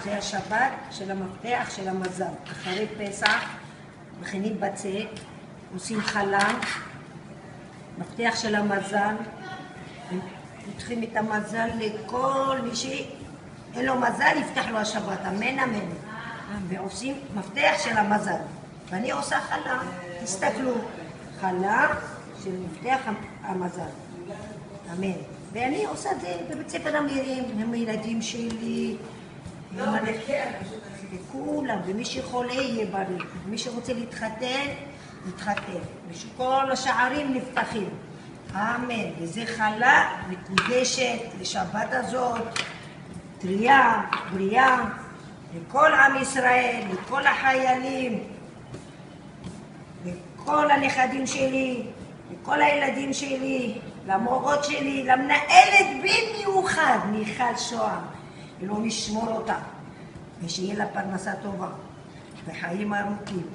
זה השבת של המפתח של המזל. אחרי פסח מכינים בצק, עושים חלה, מפתח של המזל, פותחים את המזל לכל מי שאין לו מזל, יפתח לו השבת, אמן אמן. ועושים מפתח של המזל. ואני עושה חלה, תסתכלו, חלה של מפתח המזל, אמן. ואני עושה את זה בבית ספר אמירים, עם הילדים שלי, וכולם, ומי שחולה יהיה בריא, ומי שרוצה להתחתן, יתחתן, ושכל השערים נפתחים, אמן. וזה חלה מקודשת לשבת הזאת, טריה, בריאה, לכל עם ישראל, לכל החיילים, לכל הנכדים שלי, לכל הילדים שלי, למורות שלי, למנהלת במיוחד, מיכל שוהם, אלוהים ישמור אותה, ושיהיה לה פרנסה טובה, וחיים ארוכים,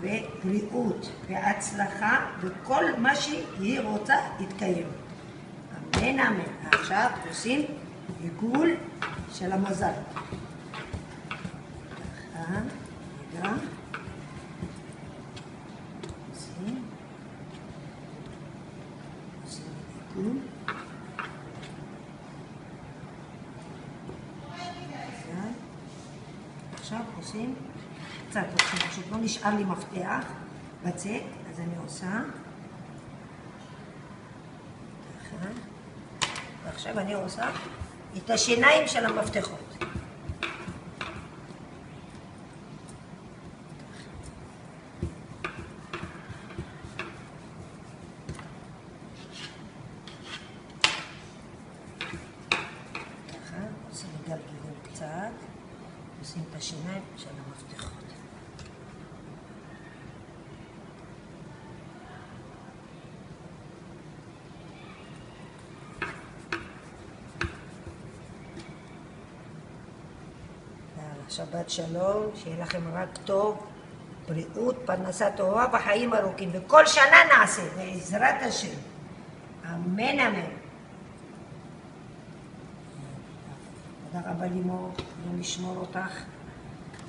ובריאות, והצלחה, וכל מה שהיא רוצה יתקיים. אמן אמן. עכשיו עושים עיגול של המזל. רגע. עכשיו עושים קצת, פשוט לא נשאר לי מפתח בצק, אז אני עושה ככה, ועכשיו אני עושה את השיניים של המפתחות. עושים גלגלים קצת, עושים את השיניים של המפתחות. שבת שלום, שיהיה לכם רק טוב, בריאות, פרנסה טובה וחיים ארוכים, וכל שנה נעשה, בעזרת השם. אמן אמן. תודה רבה לימור, אני משמור אותך,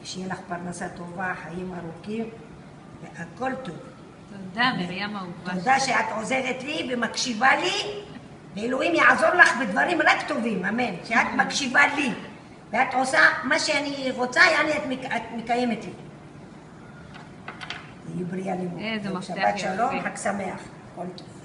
שיהיה לך פרנסה טובה, חיים ארוכים, והכל טוב. תודה, מרים אהובה. תודה שאת עוזרת לי ומקשיבה לי, ואלוהים יעזור לך בדברים רק טובים, אמן. שאת מקשיבה לי, ואת עושה מה שאני רוצה, יעני את מקיימת לי. תהיי בריאה לימור. איזה מפתח שבת שלום, יפה. חג שמח, כל טוב.